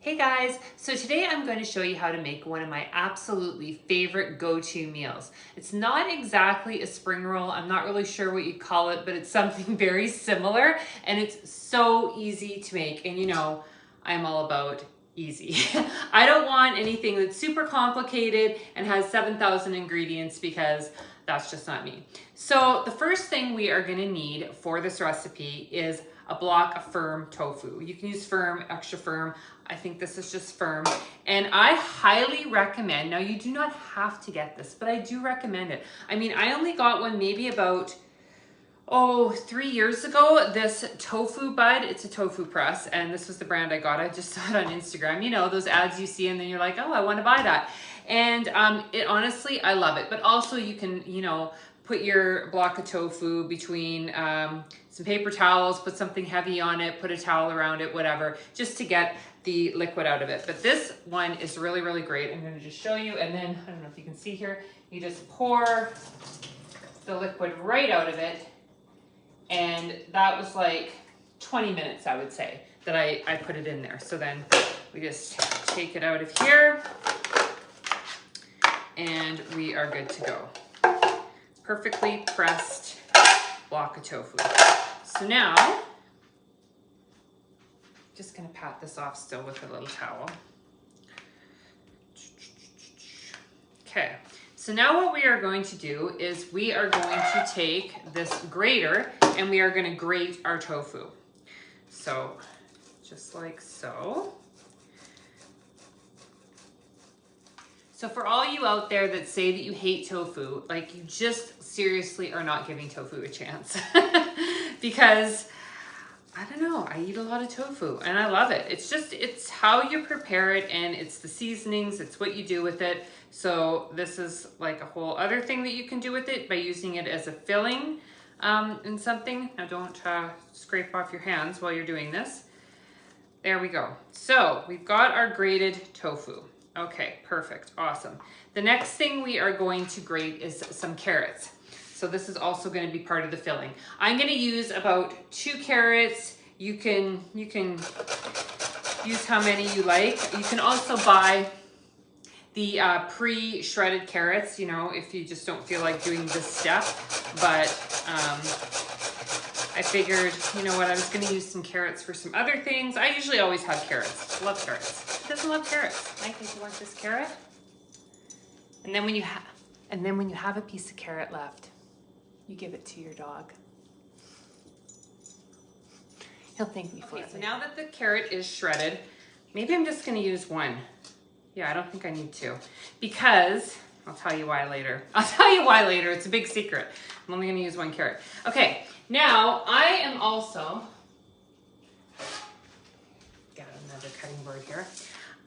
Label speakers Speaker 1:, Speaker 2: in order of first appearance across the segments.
Speaker 1: Hey guys, so today I'm going to show you how to make one of my absolutely favorite go-to meals. It's not exactly a spring roll, I'm not really sure what you call it, but it's something very similar and it's so easy to make. And you know, I'm all about easy. I don't want anything that's super complicated and has 7,000 ingredients because that's just not me. So the first thing we are going to need for this recipe is a block of firm tofu. You can use firm, extra firm. I think this is just firm. And I highly recommend, now you do not have to get this, but I do recommend it. I mean, I only got one maybe about 3 years ago, this tofu bud. It's a tofu press, and this was the brand I got. I just saw it on Instagram. You know, those ads you see and then you're like, oh, I want to buy that. And it honestly, I love it. But also you can, you know, put your block of tofu between some paper towels, put something heavy on it, put a towel around it, whatever, just to get the liquid out of it. But this one is really, really great. I'm going to just show you, and then, I don't know if you can see here, you just pour the liquid right out of it. And that was like 20 minutes, I would say, that I put it in there. So then we just take it out of here and we are good to go. Perfectly pressed block of tofu. So now, just gonna pat this off still with a little towel. Okay. So now what we are going to do is we are going to take this grater and we are going to grate our tofu. So just like so. So for all you out there that say that you hate tofu, like you just seriously are not giving tofu a chance. Because I don't know, I eat a lot of tofu and I love it. It's how you prepare it and it's the seasonings, it's what you do with it. So this is like a whole other thing that you can do with it by using it as a filling in something. Now don't scrape off your hands while you're doing this. There we go. So we've got our grated tofu. Okay, perfect, awesome. The next thing we are going to grate is some carrots. So this is also going to be part of the filling. I'm going to use about 2 carrots. You can use how many you like. You can also buy the pre-shredded carrots, you know, if you just don't feel like doing this step. But I figured, you know what, I was going to use some carrots for some other things. I usually always have carrots. Love carrots. Who doesn't love carrots? I think you want this carrot. And then when you have a piece of carrot left, you give it to your dog. He'll thank me for it. So now that the carrot is shredded, maybe I'm just going to use one. Yeah, I don't think I need to, because I'll tell you why later. I'll tell you why later. It's a big secret. I'm only going to use 1 carrot. Okay, now I am also, got another cutting board here.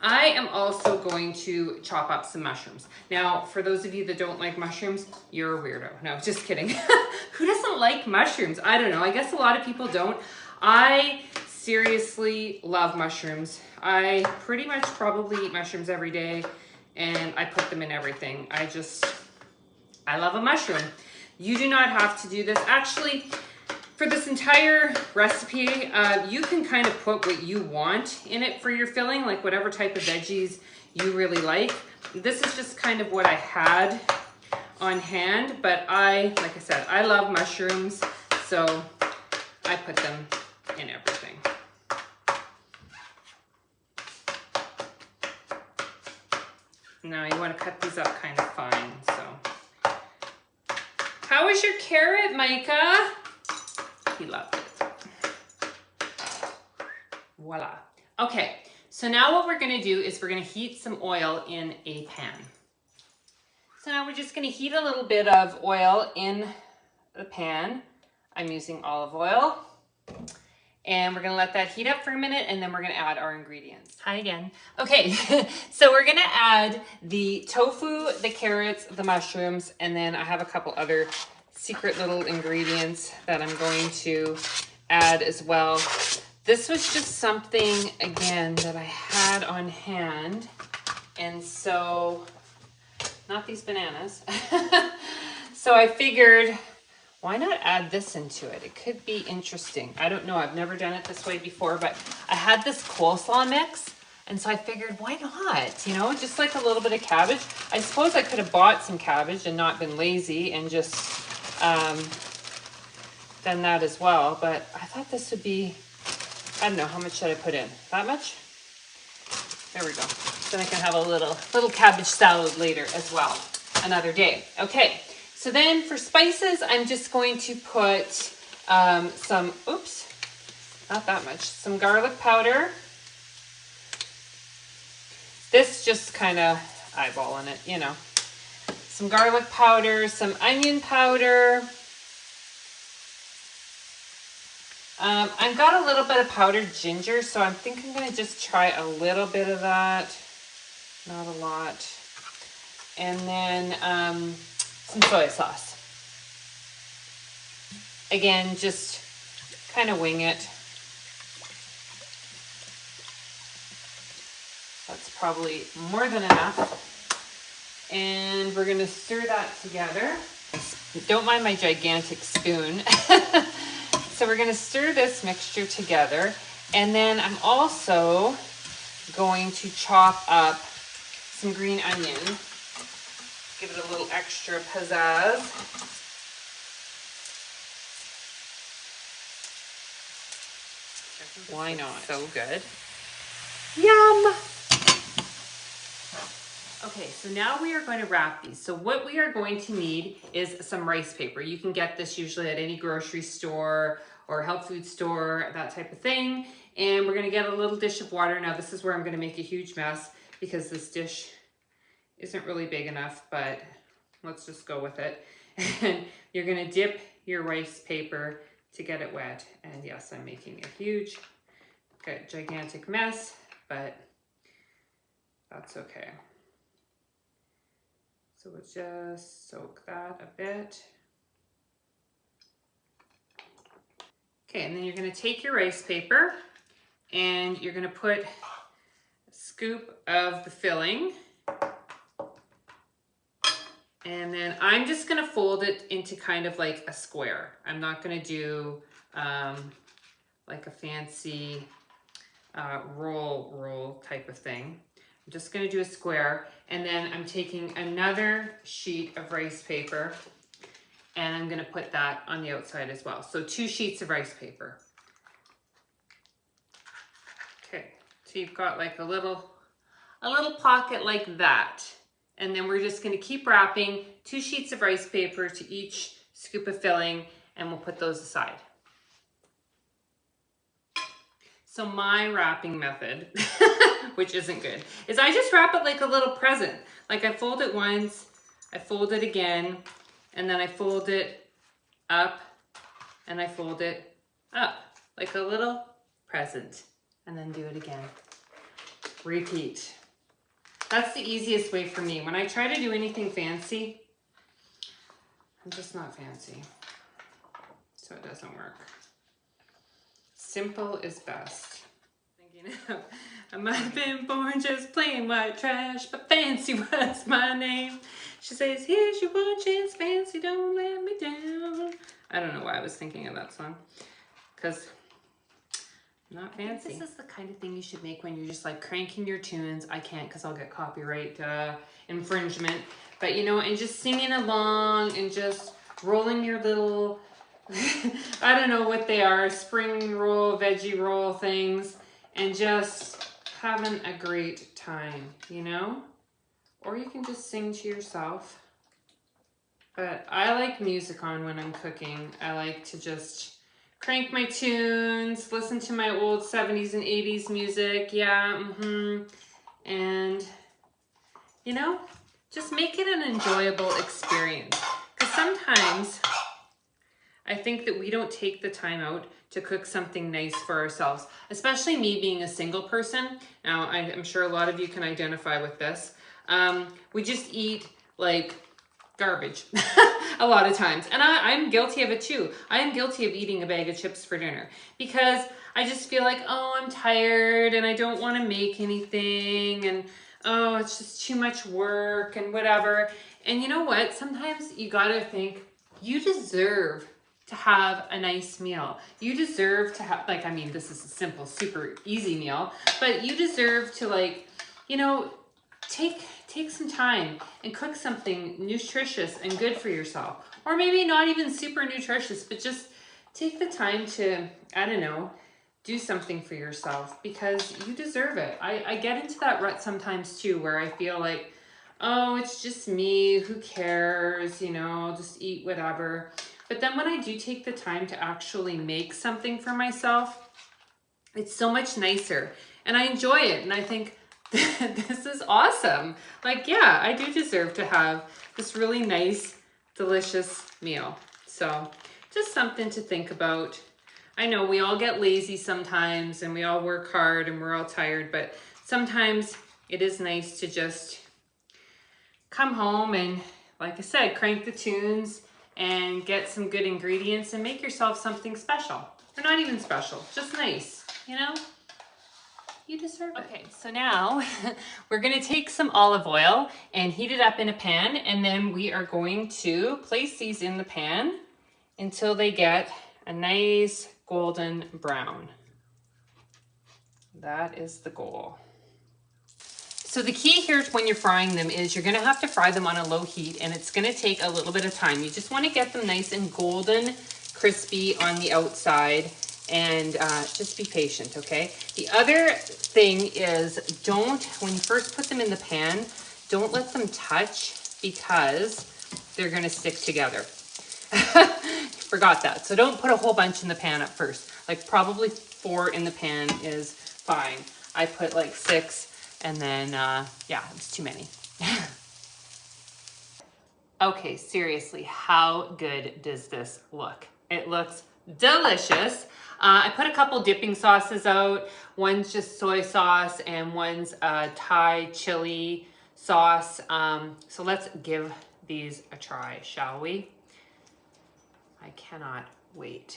Speaker 1: I am also going to chop up some mushrooms. Now, for those of you that don't like mushrooms, you're a weirdo. No, just kidding. Who doesn't like mushrooms? I don't know. I guess a lot of people don't. I seriously love mushrooms. I pretty much probably eat mushrooms every day and I put them in everything. I love a mushroom. You do not have to do this. Actually, for this entire recipe, you can kind of put what you want in it for your filling, like whatever type of veggies you really like. This is just kind of what I had on hand, but like I said, I love mushrooms, so I put them in everything. Now you want to cut these up kind of fine, so. How is your carrot, Micah? He loved it. Voila. Okay, so now what we're gonna do is we're gonna heat some oil in a pan. So now we're just gonna heat a little bit of oil in the pan. I'm using olive oil. And we're gonna let that heat up for a minute and then we're gonna add our ingredients. Hi again. Okay, so we're gonna add the tofu, the carrots, the mushrooms, and then I have a couple other secret little ingredients that I'm going to add as well. This was just something, again, that I had on hand. And so, not these bananas. So I figured, why not add this into it? It could be interesting. I don't know, I've never done it this way before, but I had this coleslaw mix And so I figured, why not? You know, just like a little bit of cabbage. I suppose I could have bought some cabbage and not been lazy and just done that as well. But I thought this would be, I don't know, how much should I put in? That much? There we go. Then I can have a little cabbage salad later as well, another day. Okay, so then for spices, I'm just going to put some, oops, not that much, some garlic powder. This just kind of eyeballing it, you know. Some garlic powder, some onion powder. I've got a little bit of powdered ginger, so I think I'm going to just try a little bit of that. Not a lot. And then some soy sauce. Again, just kind of wing it. That's probably more than enough. And we're going to stir that together. Don't mind my gigantic spoon. So we're going to stir this mixture together. And then I'm also going to chop up some green onion. Give it a little extra pizzazz. Why not? So good. Yum! Okay, so now we are going to wrap these. So what we are going to need is some rice paper. You can get this usually at any grocery store or health food store, that type of thing. And we're gonna get a little dish of water. Now this is where I'm gonna make a huge mess because this dish isn't really big enough, but let's just go with it. And you're gonna dip your rice paper to get it wet. And yes, I'm making a huge, gigantic mess, but that's okay. So we'll just soak that a bit. Okay, and then you're gonna take your rice paper and you're gonna put a scoop of the filling. And then I'm just gonna fold it into kind of like a square. I'm not gonna do like a fancy roll type of thing. I'm just gonna do a square, and then I'm taking another sheet of rice paper and I'm gonna put that on the outside as well. So 2 sheets of rice paper. Okay, so you've got like a little pocket like that. And then we're just gonna keep wrapping 2 sheets of rice paper to each scoop of filling, and we'll put those aside. So my wrapping method, which isn't good, is I just wrap it like a little present. Like I fold it once, I fold it again, and then I fold it up, and I fold it up, like a little present, and then do it again. Repeat. That's the easiest way for me. When I try to do anything fancy, I'm just not fancy, so it doesn't work. Simple is best. Thinking of, I might have been born just plain white trash, but fancy was my name. She says, here's your one chance, fancy, don't let me down. I don't know why I was thinking of that song, because I'm not fancy. This is the kind of thing you should make when you're just like cranking your tunes. I can't because I'll get copyright infringement. But you know, and just singing along and just rolling your little, I don't know what they are, spring roll, veggie roll things, and just having a great time, you know? Or you can just sing to yourself. But I like music on when I'm cooking. I like to just crank my tunes, listen to my old 70s and 80s music, yeah, and, you know, just make it an enjoyable experience. Because sometimes I think that we don't take the time out to cook something nice for ourselves, especially me being a single person. Now, I'm sure a lot of you can identify with this. We just eat like garbage a lot of times. And I'm guilty of it too. I am guilty of eating a bag of chips for dinner because I just feel like, oh, I'm tired and I don't want to make anything. And oh, it's just too much work and whatever. And you know what? Sometimes you got to think you deserve to have a nice meal. You deserve to have, like, I mean, this is a simple, super easy meal, but you deserve to, like, you know, take some time and cook something nutritious and good for yourself. Or maybe not even super nutritious, but just take the time to, I don't know, do something for yourself because you deserve it. I get into that rut sometimes too, where I feel like, oh, it's just me, who cares, you know, I'll just eat whatever. But then when I do take the time to actually make something for myself, it's so much nicer and I enjoy it. And I think, this is awesome. Like, yeah, I do deserve to have this really nice, delicious meal. So just something to think about. I know we all get lazy sometimes and we all work hard and we're all tired, but sometimes it is nice to just come home and, like I said, crank the tunes and get some good ingredients and make yourself something special. Or not even special, just nice, you know? You deserve it. Okay, so now we're gonna take some olive oil and heat it up in a pan, and then we are going to place these in the pan until they get a nice golden brown. That is the goal. So the key here when you're frying them is you're gonna have to fry them on a low heat, and it's gonna take a little bit of time. You just wanna get them nice and golden, crispy on the outside, and just be patient, okay? The other thing is when you first put them in the pan, don't let them touch because they're gonna stick together. Forgot that. So don't put a whole bunch in the pan at first. Like probably 4 in the pan is fine. I put like 6 and then, yeah, it's too many. Okay, seriously, how good does this look? It looks delicious. I put a couple dipping sauces out. One's just soy sauce and one's Thai chili sauce. So let's give these a try, shall we? I cannot wait.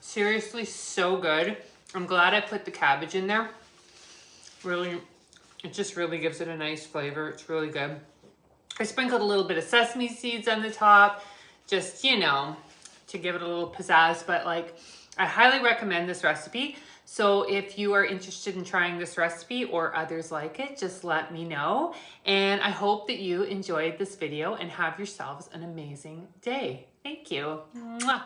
Speaker 1: Seriously, so good. I'm glad I put the cabbage in there. Really, it just really gives it a nice flavor. It's really good. I sprinkled a little bit of sesame seeds on the top, just, you know, to give it a little pizzazz, but like, I highly recommend this recipe. So if you are interested in trying this recipe or others like it, just let me know. And I hope that you enjoyed this video and have yourselves an amazing day. Thank you. Mwah.